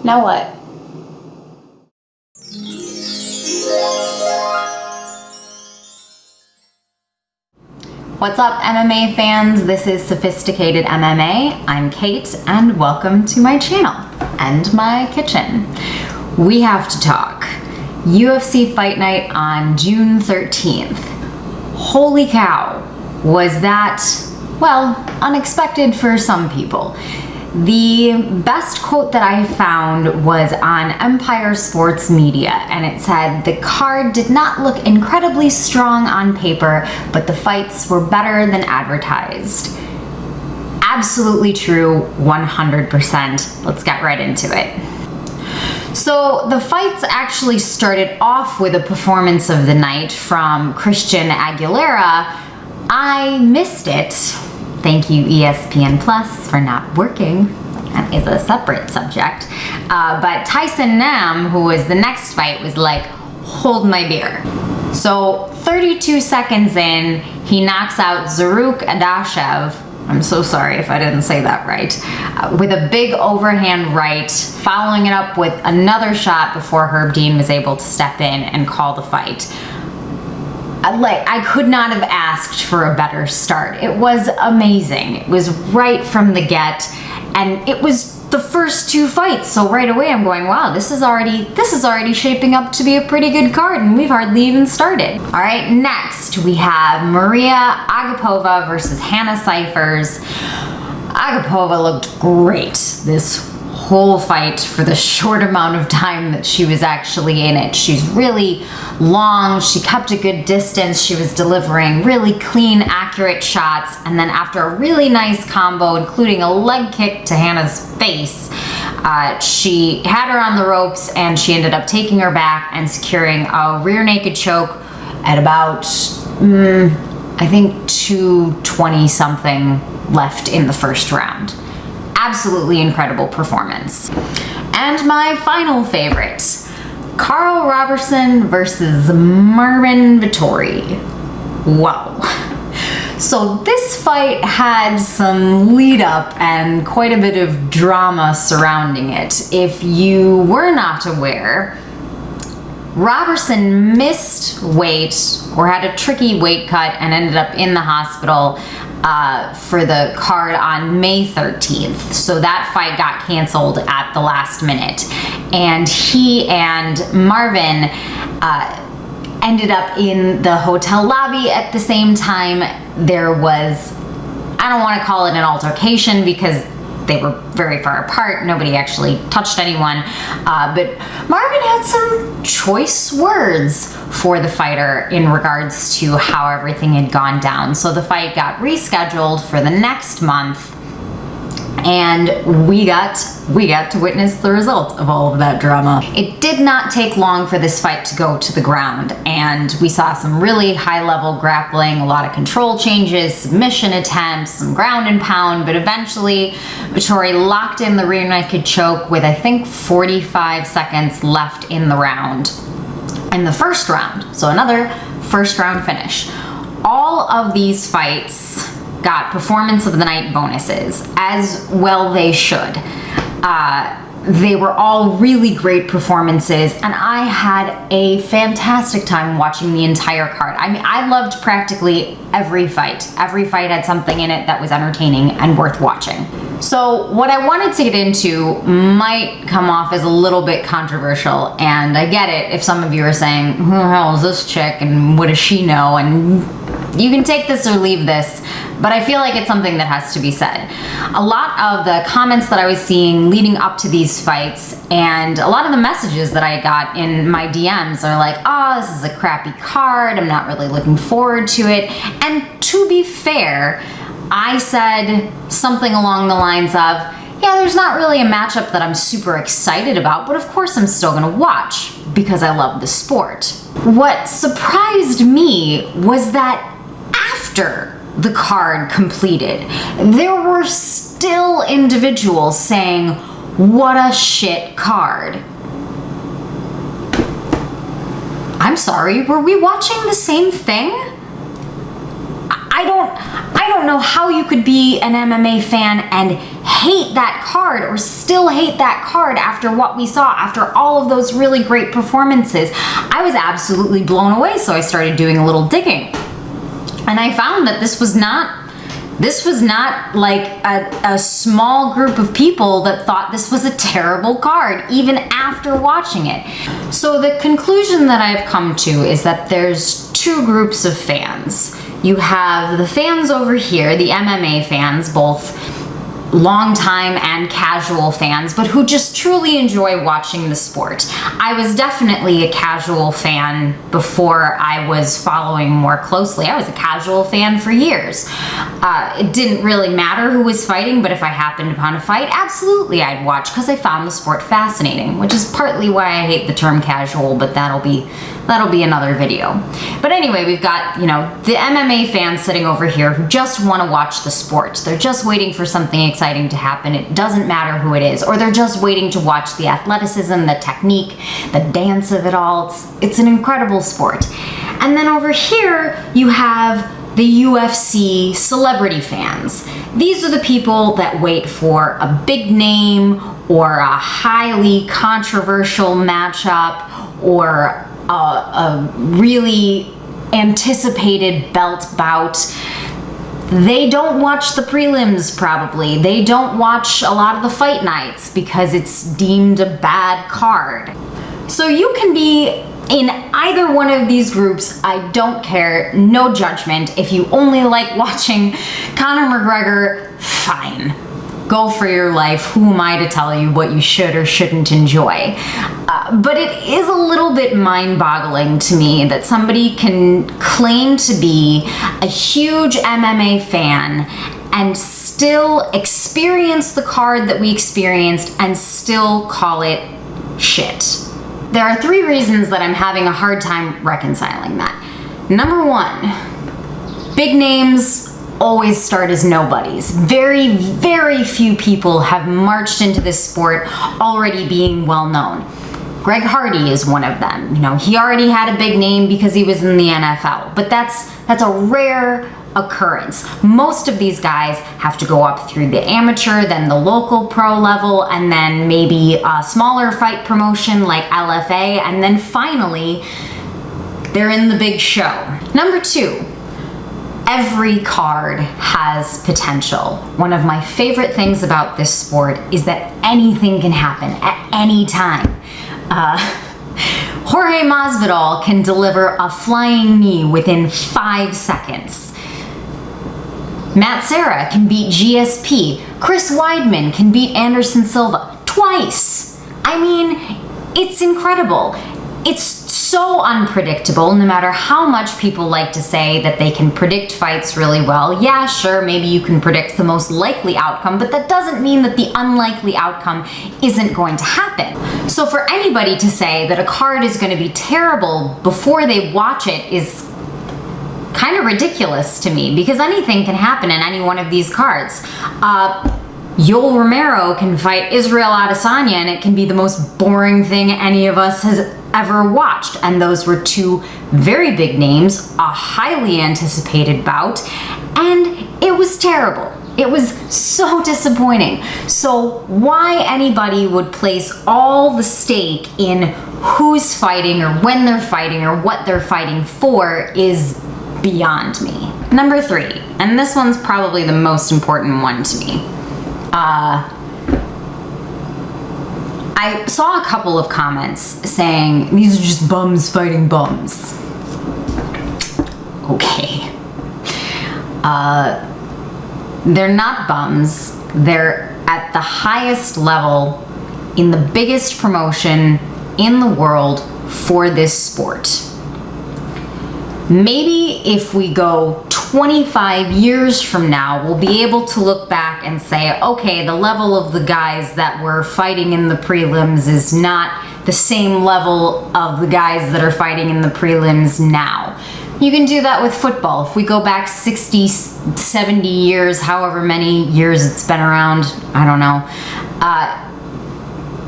now what? What's up, MMA fans? This is Sophisticated MMA. I'm Kate, and welcome to my channel and my kitchen. We have to talk. UFC Fight Night on June 13th. Holy cow, was that, well, unexpected for some people. The best quote that I found was on Empire Sports Media, and it said, "The card did not look incredibly strong on paper, but the fights were better than advertised." Absolutely true, 100%. Let's get right into it. So the fights actually started off with a performance of the night from Christian Aguilera. I missed it. Thank you, ESPN Plus, for not working. That is a separate subject. But Tyson Nam, who was the next fight, was like, hold my beer. So 32 seconds in, he knocks out Zaruk Adashev. I'm so sorry if I didn't say that right. With a big overhand right, following it up with another shot before Herb Dean was able to step in and call the fight. I could not have asked for a better start. It was amazing. It was right from the get, and it was the first two fights. So right away I'm going, wow, this is already shaping up to be a pretty good card, and we've hardly even started. All right, next we have Maria Agapova versus Hannah Cifers. Agapova looked great this whole fight for the short amount of time that she was actually in it. She's really long, she kept a good distance, she was delivering really clean, accurate shots, and then after a really nice combo, including a leg kick to Hannah's face, she had her on the ropes and she ended up taking her back and securing a rear naked choke at about, I think 2:20 something left in the first round. Absolutely incredible performance. And my final favorite, Carl Roberson versus Marvin Vettori. Wow. So this fight had some lead up and quite a bit of drama surrounding it. If you were not aware, Roberson missed weight or had a tricky weight cut and ended up in the hospital for the card on May 13th. So that fight got canceled at the last minute. And he and Marvin ended up in the hotel lobby at the same time. There was, I don't want to call it an altercation because they were very far apart. Nobody actually touched anyone. But Marvin had some choice words for the fighter in regards to how everything had gone down. So the fight got rescheduled for the next month, and we got to witness the result of all of that drama. It did not take long for this fight to go to the ground, and we saw some really high-level grappling, a lot of control changes, submission attempts, some ground and pound, but eventually Vettori locked in the rear naked choke with, I think, 45 seconds left in the round. In the first round, so another first round finish. All of these fights got performance of the night bonuses, as well they should. They were all really great performances, and I had a fantastic time watching the entire card. I mean, I loved practically every fight. Every fight had something in it that was entertaining and worth watching. So what I wanted to get into might come off as a little bit controversial, and I get it if some of you are saying, who the hell is this chick and what does she know, and you can take this or leave this, but I feel like it's something that has to be said. A lot of the comments that I was seeing leading up to these fights, and a lot of the messages that I got in my DMs are like, oh, this is a crappy card, I'm not really looking forward to it. And to be fair, I said something along the lines of, yeah, there's not really a matchup that I'm super excited about, but of course I'm still gonna watch because I love the sport. What surprised me was that after the card completed, there were still individuals saying, what a shit card. I'm sorry, were we watching the same thing? I don't know how you could be an MMA fan and hate that card or still hate that card after what we saw, after all of those really great performances. I was absolutely blown away, so I started doing a little digging. And I found that this was not like a small group of people that thought this was a terrible card, even after watching it. So the conclusion that I've come to is that there's two groups of fans. You have the fans over here, the MMA fans, both longtime and casual fans, but who just truly enjoy watching the sport. I was definitely a casual fan before I was following more closely. I was a casual fan for years. It didn't really matter who was fighting, but if I happened upon a fight, absolutely I'd watch because I found the sport fascinating, which is partly why I hate the term casual, but that'll be another video. But anyway, we've got, the MMA fans sitting over here who just want to watch the sport. They're just waiting for something exciting to happen. It doesn't matter who it is. Or they're just waiting to watch the athleticism, the technique, the dance of it all. It's an incredible sport. And then over here, you have the UFC celebrity fans. These are the people that wait for a big name or a highly controversial matchup or a really anticipated belt bout. They don't watch the prelims probably. They don't watch a lot of the fight nights because it's deemed a bad card. So you can be in either one of these groups. I don't care, no judgment. If you only like watching Conor McGregor, fine. Go for your life. Who am I to tell you what you should or shouldn't enjoy? But it is a little bit mind-boggling to me that somebody can claim to be a huge MMA fan and still experience the card that we experienced and still call it shit. There are three reasons that I'm having a hard time reconciling that. Number one, big names always start as nobodies. Very, very few people have marched into this sport already being well known. Greg Hardy is one of them. He already had a big name because he was in the NFL, but that's a rare occurrence. Most of these guys have to go up through the amateur, then the local pro level, and then maybe a smaller fight promotion like LFA, and then finally they're in the big show. Number two, every card has potential. One of my favorite things about this sport is that anything can happen at any time. Jorge Masvidal can deliver a flying knee within 5 seconds. Matt Serra can beat GSP. Chris Weidman can beat Anderson Silva twice. I mean, it's incredible. It's so unpredictable, no matter how much people like to say that they can predict fights really well. Yeah, sure, maybe you can predict the most likely outcome, but that doesn't mean that the unlikely outcome isn't going to happen. So for anybody to say that a card is going to be terrible before they watch it is kind of ridiculous to me, because anything can happen in any one of these cards. Yoel Romero can fight Israel Adesanya and it can be the most boring thing any of us has ever watched. And those were two very big names, a highly anticipated bout, and it was terrible. It was so disappointing. So why anybody would place all the stake in who's fighting or when they're fighting or what they're fighting for is beyond me. Number three, and this one's probably the most important one to me. I saw a couple of comments saying these are just bums fighting bums. Okay. They're not bums. They're at the highest level in the biggest promotion in the world for this sport. Maybe if we go 25 years from now, we'll be able to look back and say, okay, the level of the guys that were fighting in the prelims is not the same level of the guys that are fighting in the prelims now. You can do that with football. If we go back 60, 70 years, however many years it's been around, I don't know,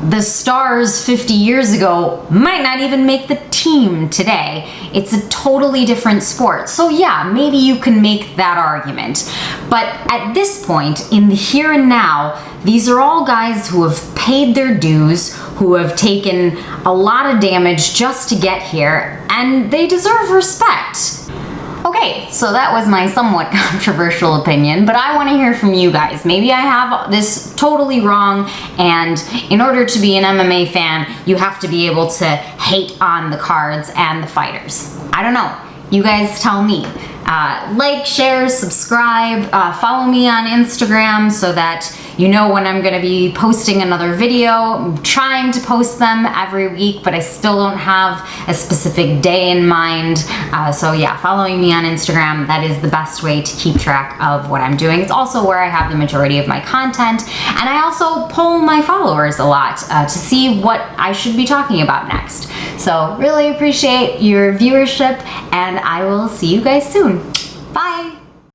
the stars 50 years ago might not even make the team today, it's a totally different sport. So yeah, maybe you can make that argument. But at this point, in the here and now, these are all guys who have paid their dues, who have taken a lot of damage just to get here, and they deserve respect. Okay, so that was my somewhat controversial opinion, but I want to hear from you guys. Maybe I have this totally wrong, and in order to be an MMA fan, you have to be able to hate on the cards and the fighters. I don't know. You guys tell me. Like, share, subscribe, follow me on Instagram so that you know when I'm gonna be posting another video. I'm trying to post them every week, but I still don't have a specific day in mind. So yeah, following me on Instagram, that is the best way to keep track of what I'm doing. It's also where I have the majority of my content, and I also poll my followers a lot to see what I should be talking about next. So really appreciate your viewership, and I will see you guys soon. Bye!